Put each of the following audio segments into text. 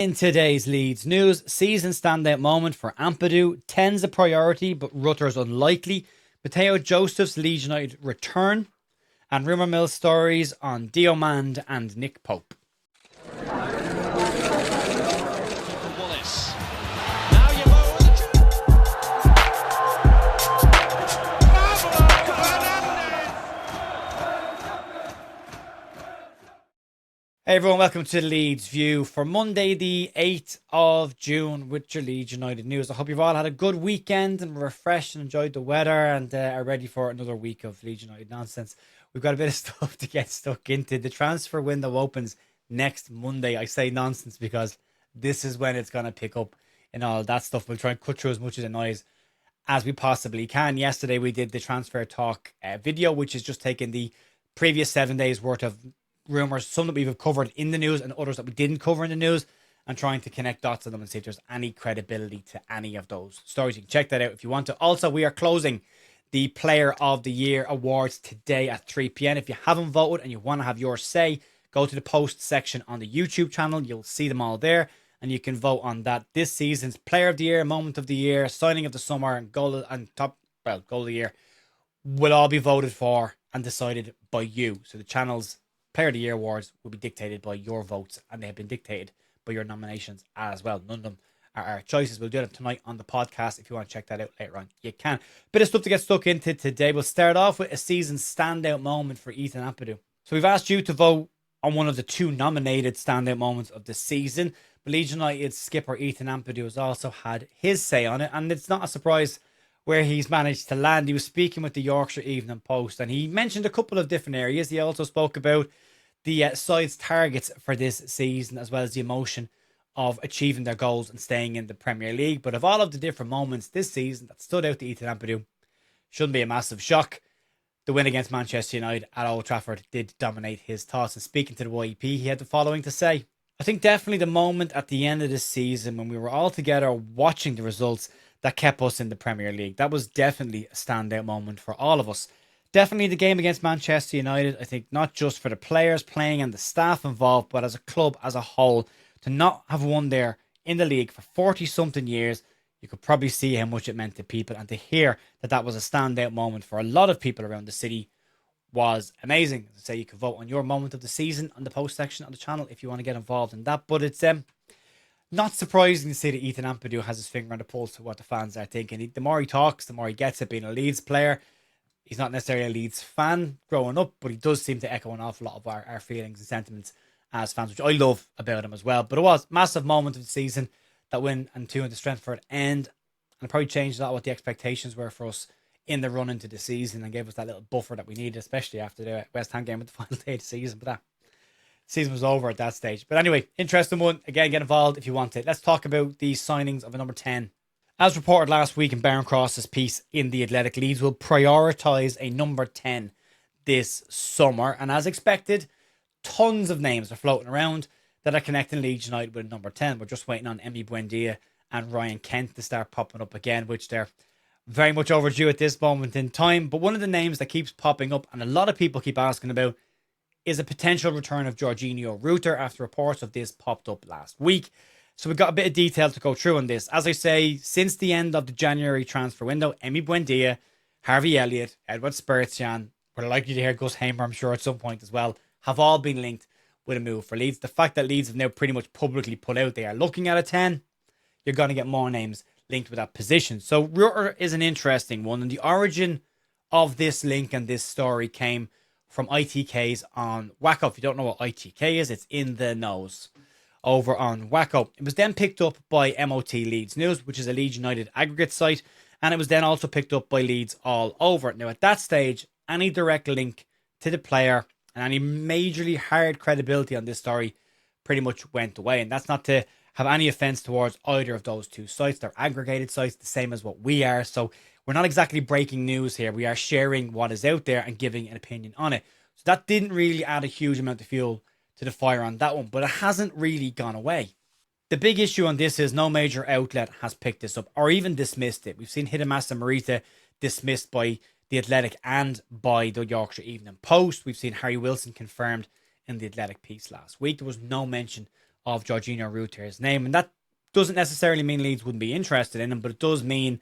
In today's Leeds news, season standout moment for Ampadu, 10's a priority but Rutter's unlikely, Matteo Joseph's Leeds United return, and rumour mill stories on Diomande and Nick Pope. Hey everyone, welcome to Leeds View for Monday the 8th of June with your Leeds United news. I hope you've all had a good weekend and refreshed and enjoyed the weather and are ready for another week of Leeds United nonsense. We've got a bit of stuff to get stuck into. The transfer window opens next Monday. I say nonsense because this is when it's going to pick up and all that stuff. We'll try and cut through as much of the noise as we possibly can. Yesterday we did the transfer talk video, which is just taking the previous 7 days worth of rumours, some that we've covered in the news and others that we didn't cover in the news, and trying to connect dots on them and see if there's any credibility to any of those stories. You can check that out if you want to. Also, we are closing the Player of the Year awards today at 3 p.m. If you haven't voted and you want to have your say, go to the post section on the YouTube channel. You'll see them all there and you can vote on that. This season's Player of the Year, Moment of the Year, Signing of the Summer and Goal of the Year will all be voted for and decided by you. So the channel's Player of the Year awards will be dictated by your votes, and they have been dictated by your nominations as well. None of them are our choices. We'll do them tonight on the podcast. If you want to check that out later on, you can. Bit of stuff to get stuck into today. We'll start off with a season standout moment for Ethan Ampadu. So we've asked you to vote on one of the two nominated standout moments of the season. But Leeds United's skipper Ethan Ampadu has also had his say on it, and it's not a surprise where he's managed to land. He was speaking with the Yorkshire Evening Post and he mentioned a couple of different areas. He also spoke about the side's targets for this season, as well as the emotion of achieving their goals and staying in the Premier League. But of all of the different moments this season that stood out to Ethan Ampadu, shouldn't be a massive shock. The win against Manchester United at Old Trafford did dominate his thoughts. And speaking to the YEP, he had the following to say. I think definitely the moment at the end of the season when we were all together watching the results that kept us in the Premier League. That was definitely a standout moment for all of us. Definitely the game against Manchester United, I think not just for the players playing and the staff involved, but as a club as a whole, to not have won there in the league for 40-something years, you could probably see how much it meant to people. And to hear that that was a standout moment for a lot of people around the city was amazing. As I say, you can vote on your moment of the season on the post section on the channel if you want to get involved in that. But it's not surprising to see that Ethan Ampadu has his finger on the pulse of what the fans are thinking. The more he talks, the more he gets it. Being a Leeds player, he's not necessarily a Leeds fan growing up, but he does seem to echo an awful lot of our feelings and sentiments as fans, which I love about him as well. But it was a massive moment of the season, that win and 2 in the Strengthford end. And it probably changed a lot what the expectations were for us in the run into the season and gave us that little buffer that we needed, especially after the West Ham game at the final day of the season. But that season was over at that stage. But anyway, interesting one. Again, get involved if you want it. Let's talk about the signings of a number 10. As reported last week in Baron Cross's piece in The Athletic, Leeds will prioritise a number 10 this summer. And as expected, tons of names are floating around that are connecting Leeds United with number 10. We're just waiting on Emi Buendia and Ryan Kent to start popping up again, which they're very much overdue at this moment in time. But one of the names that keeps popping up and a lot of people keep asking about is a potential return of Jorginho Rutter after reports of this popped up last week. So we've got a bit of detail to go through on this. As I say, since the end of the January transfer window, Emi Buendia, Harvey Elliott, Edward Spertian, we're likely to hear Gus Hamer, I'm sure, at some point as well, have all been linked with a move for Leeds. The fact that Leeds have now pretty much publicly put out they are looking at a 10, you're going to get more names linked with that position. So Rutter is an interesting one, and the origin of this link and this story came from ITK's on Wacko. If you don't know what ITK is, it's in the nose over on Wacko. It was then picked up by MOT Leeds News, which is a Leeds United aggregate site, and it was then also picked up by Leeds all over. Now at that stage, any direct link to the player and any majorly hard credibility on this story pretty much went away. And that's not to have any offense towards either of those two sites. They're aggregated sites, the same as what we are. So we're not exactly breaking news here. We are sharing what is out there and giving an opinion on it. So that didn't really add a huge amount of fuel to the fire on that one, but it hasn't really gone away. The big issue on this is no major outlet has picked this up or even dismissed it. We've seen Hidemasa Marita dismissed by The Athletic and by the Yorkshire Evening Post. We've seen Harry Wilson confirmed in the Athletic piece last week. There was no mention of Jorginho Rutter's name. And that doesn't necessarily mean Leeds wouldn't be interested in him, but it does mean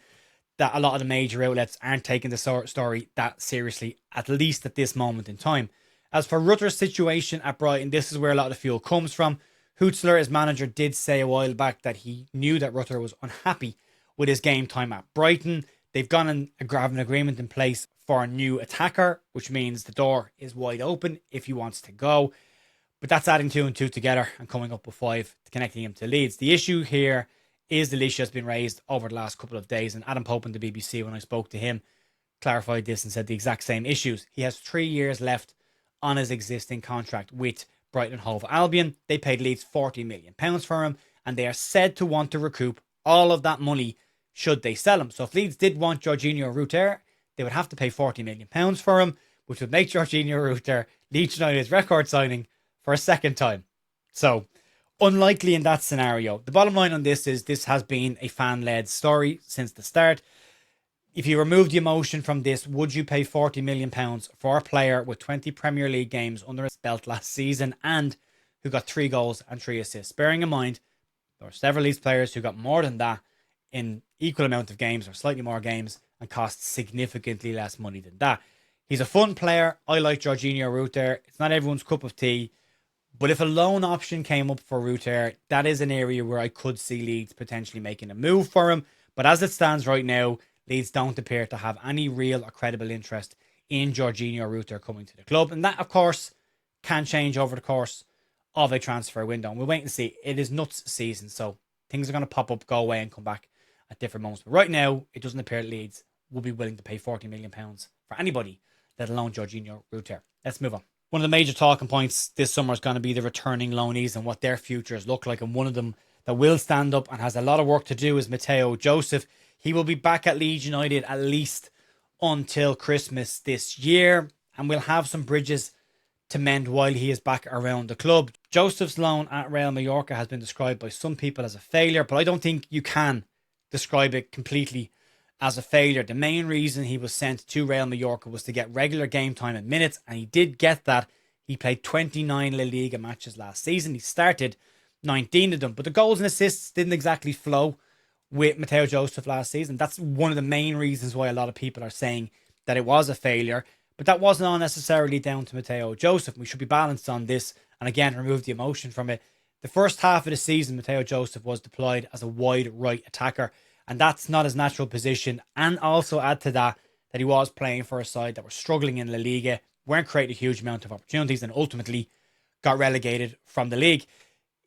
that a lot of the major outlets aren't taking the story that seriously, at least at this moment in time. As for Rutter's situation at Brighton, this is where a lot of the fuel comes from. Hutzler, his manager, did say a while back that he knew that Rutter was unhappy with his game time at Brighton. They've gone and have an agreement in place for a new attacker, which means the door is wide open if he wants to go. But that's adding 2 and 2 together and coming up with 5, connecting him to Leeds. The issue here is the issue has been raised over the last couple of days, and Adam Pope on the BBC, when I spoke to him, clarified this and said the exact same issues. He has 3 years left on his existing contract with Brighton and Hove Albion. They paid Leeds £40 million for him, and they are said to want to recoup all of that money should they sell him. So if Leeds did want Jorginho Rutter, they would have to pay £40 million for him, which would make Jorginho Rutter Leeds United's record signing for a second time. So unlikely in that scenario. The bottom line on this is this has been a fan-led story since the start. If you remove the emotion from this, would you pay £40 million for a player with 20 Premier League games under his belt last season and who got 3 goals and 3 assists? Bearing in mind, there are several Leeds players who got more than that in equal amount of games or slightly more games and cost significantly less money than that. He's a fun player. I like Jorginho Rutter. It's not everyone's cup of tea. But if a loan option came up for Rutter, that is an area where I could see Leeds potentially making a move for him. But as it stands right now, Leeds don't appear to have any real or credible interest in Jorginho Rutter coming to the club. And that, of course, can change over the course of a transfer window. And we'll wait and see. It is nuts season, so things are going to pop up, go away and come back at different moments. But right now, it doesn't appear Leeds will be willing to pay £40 million for anybody, let alone Jorginho Rutter. Let's move on. One of the major talking points this summer is going to be the returning loanees and what their futures look like. And one of them that will stand up and has a lot of work to do is Matteo Joseph. He will be back at Leeds United at least until Christmas this year. And we'll have some bridges to mend while he is back around the club. Joseph's loan at Real Mallorca has been described by some people as a failure, but I don't think you can describe it completely as a failure. The main reason he was sent to Real Mallorca was to get regular game time and minutes, and he did get that. He played 29 La Liga matches last season. He started 19 of them, but the goals and assists didn't exactly flow with Matteo Joseph last season. That's one of the main reasons why a lot of people are saying that it was a failure, but that wasn't all necessarily down to Matteo Joseph. We should be balanced on this, and again, remove the emotion from it. The first half of the season, Matteo Joseph was deployed as a wide right attacker, and that's not his natural position. And also add to that he was playing for a side that were struggling in La Liga, weren't creating a huge amount of opportunities, and ultimately got relegated from the league.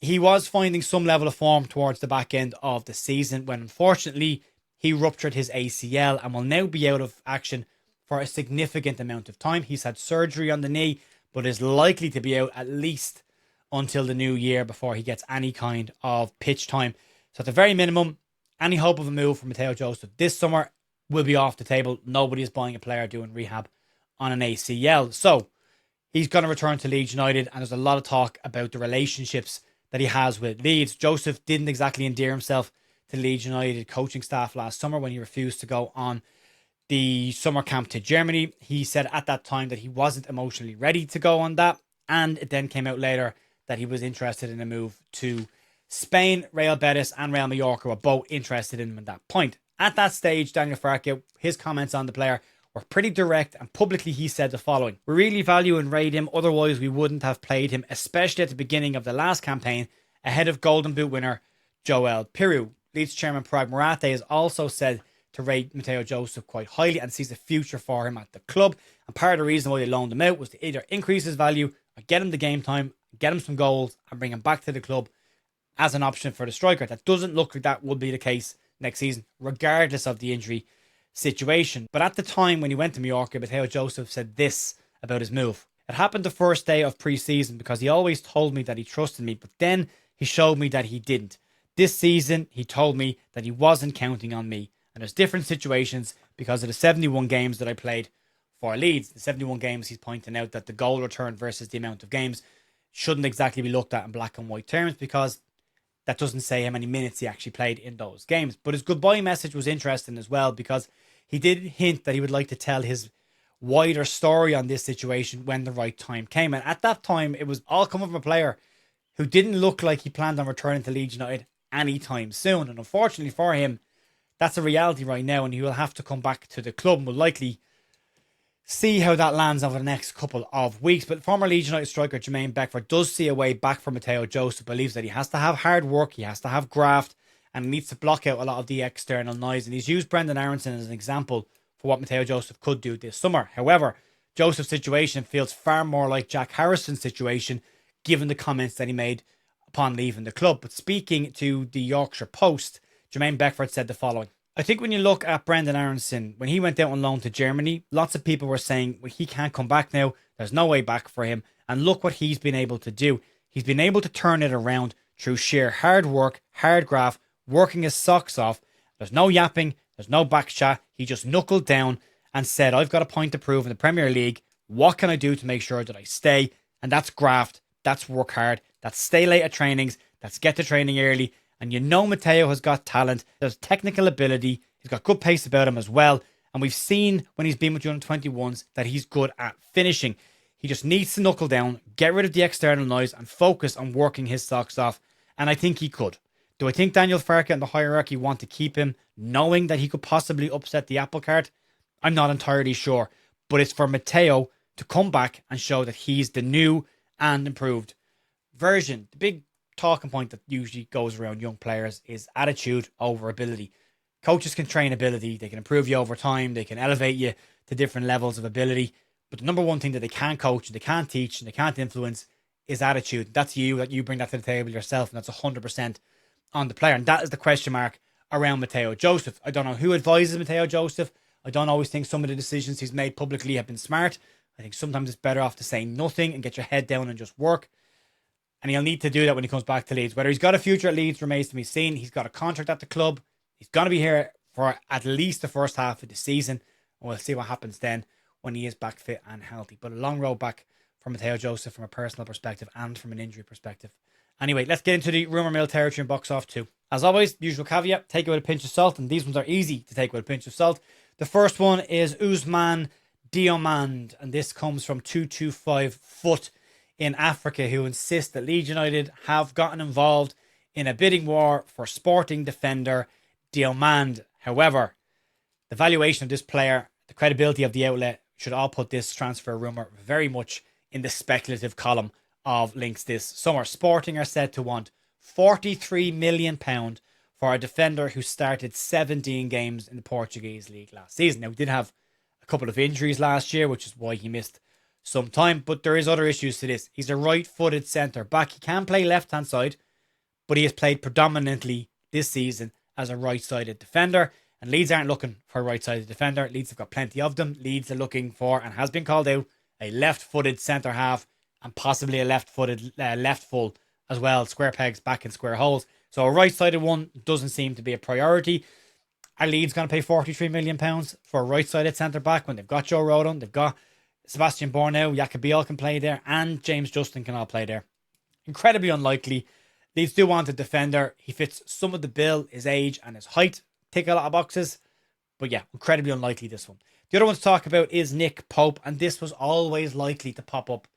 He was finding some level of form towards the back end of the season when unfortunately he ruptured his ACL and will now be out of action for a significant amount of time. He's had surgery on the knee, but is likely to be out at least until the new year before he gets any kind of pitch time. So at the very minimum, any hope of a move for Matteo Joseph this summer will be off the table. Nobody is buying a player doing rehab on an ACL. So he's going to return to Leeds United, and there's a lot of talk about the relationships that he has with Leeds. Joseph didn't exactly endear himself to Leeds United coaching staff last summer when he refused to go on the summer camp to Germany. He said at that time that he wasn't emotionally ready to go on that, and it then came out later that he was interested in a move to Spain. Real Betis and Real Mallorca were both interested in him at that point. At that stage, Daniel Farke, his comments on the player were pretty direct, and publicly he said the following: "We really value and rate him, otherwise we wouldn't have played him, especially at the beginning of the last campaign, ahead of Golden Boot winner Joel Pirou." Leeds chairman Parag Morate has also said to rate Matteo Joseph quite highly and sees a future for him at the club. And part of the reason why they loaned him out was to either increase his value or get him the game time, get him some goals and bring him back to the club as an option for the striker. That doesn't look like that will be the case next season, regardless of the injury situation. But at the time when he went to Mallorca, Matteo Joseph said this about his move: "It happened the first day of pre-season because he always told me that he trusted me, but then he showed me that he didn't. This season, he told me that he wasn't counting on me. And there's different situations because of the 71 games that I played for Leeds." The 71 games, he's pointing out that the goal return versus the amount of games shouldn't exactly be looked at in black and white terms, because that doesn't say how many minutes he actually played in those games. But his goodbye message was interesting as well, because he did hint that he would like to tell his wider story on this situation when the right time came. And at that time, it was all coming from a player who didn't look like he planned on returning to Leeds United anytime soon. And unfortunately for him, that's a reality right now, and he will have to come back to the club and will likely see how that lands over the next couple of weeks. But former Leeds United striker Jermaine Beckford does see a way back for Matteo Joseph, believes that he has to have hard work, he has to have graft, and needs to block out a lot of the external noise. And he's used Brendan Aronson as an example for what Matteo Joseph could do this summer. However, Joseph's situation feels far more like Jack Harrison's situation, given the comments that he made upon leaving the club. But speaking to the Yorkshire Post, Jermaine Beckford said the following: I think when you look at Brendan Aronson, when he went out on loan to Germany, lots of people were saying, well, he can't come back now. There's no way back for him. And look what he's been able to do. He's been able to turn it around through sheer hard work, hard graft, working his socks off. There's no yapping. There's no back chat. He just knuckled down and said, I've got a point to prove in the Premier League. What can I do to make sure that I stay? And that's graft. That's work hard. That's stay late at trainings. That's get to training early. And you know Matteo has got talent. There's technical ability. He's got good pace about him as well. And we've seen when he's been with the under-21s that he's good at finishing. He just needs to knuckle down, get rid of the external noise and focus on working his socks off. And I think he could. Do I think Daniel Farke and the hierarchy want to keep him, knowing that he could possibly upset the apple cart? I'm not entirely sure. But it's for Matteo to come back and show that he's the new and improved version. The big talking point that usually goes around young players is attitude over ability. Coaches can train ability. They can improve you over time. They can elevate you to different levels of ability. But the number one thing that they can't coach, and they can't teach, and they can't influence is attitude. That's you, that you bring that to the table yourself. And that's 100% on the player. And that is the question mark around Matteo Joseph. I don't know who advises Matteo Joseph. I don't always think some of the decisions he's made publicly have been smart. I think sometimes it's better off to say nothing and get your head down and just work. And he'll need to do that when he comes back to Leeds. Whether he's got a future at Leeds remains to be seen. He's got a contract at the club. He's going to be here for at least the first half of the season. And we'll see what happens then when he is back fit and healthy. But a long road back for Matteo Joseph from a personal perspective and from an injury perspective. Anyway, let's get into the rumour mill territory and box off too. As always, the usual caveat, take it with a pinch of salt. And these ones are easy to take with a pinch of salt. The first one is Ousmane Diomande. And this comes from 225 Foot in Africa, who insist that Leeds United have gotten involved in a bidding war for Sporting defender Diomande. However, the valuation of this player, the credibility of the outlet, should all put this transfer rumour very much in the speculative column of links this summer. Sporting are said to want £43 million for a defender who started 17 games in the Portuguese league last season. Now, he did have a couple of injuries last year, which is why he missed some time, but there is other issues to this. He's a right-footed centre back. He can play left-hand side, but he has played predominantly this season as a right-sided defender, and Leeds aren't looking for a right-sided defender. Leeds have got plenty of them. Leeds are looking for, and has been called out, a left-footed centre-half and possibly a left-footed left full as well. Square pegs back in square holes. So a right-sided one doesn't seem to be a priority. Are Leeds going to pay £43 million for a right-sided centre-back when they've got Joe Rodon, they've got Sebastian Bornau, Yacobiel can play there, and James Justin can all play there? Incredibly unlikely. Leeds do want a defender. He fits some of the bill, his age and his height. Tick a lot of boxes. But yeah, incredibly unlikely this one. The other one to talk about is Nick Pope, and this was always likely to pop up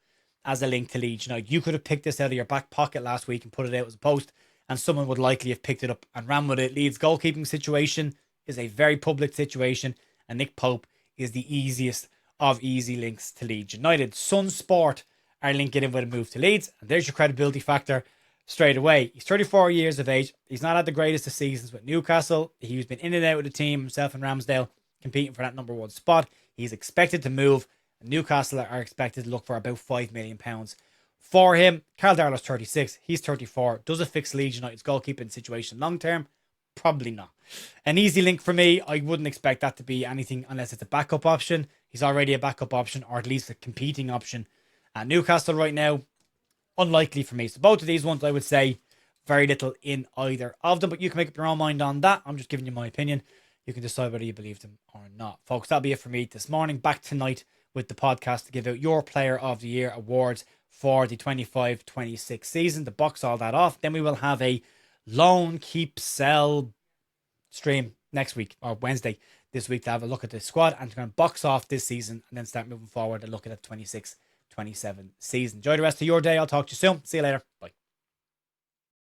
as a link to Leeds. Now, you could have picked this out of your back pocket last week and put it out as a post, and someone would likely have picked it up and ran with it. Leeds' goalkeeping situation is a very public situation, and Nick Pope is the easiest of easy links to Leeds United. Sun Sport are linking him with a move to Leeds, and there's your credibility factor straight away. He's 34 years of age. He's not had the greatest of seasons with Newcastle. He's been in and out of the team, himself and Ramsdale, competing for that number one spot. He's expected to move, and Newcastle are expected to look for about £5 million for him. Carl Darlow's 36. He's 34. Does it fix Leeds United's goalkeeping situation long term? Probably not. An easy link for me. I wouldn't expect that to be anything unless it's a backup option. He's already a backup option, or at least a competing option at Newcastle right now. Unlikely for me. So both of these ones, I would say, very little in either of them. But you can make up your own mind on that. I'm just giving you my opinion. You can decide whether you believe them or not. Folks, that'll be it for me this morning. Back tonight with the podcast to give out your Player of the Year awards for the 25-26 season. To box all that off, then we will have a loan, keep, sell stream next week, or Wednesday this week, to have a look at the squad and to kind of box off this season and then start moving forward and looking at the 26-27 season. Enjoy the rest of your day. I'll talk to you soon. See you later. Bye.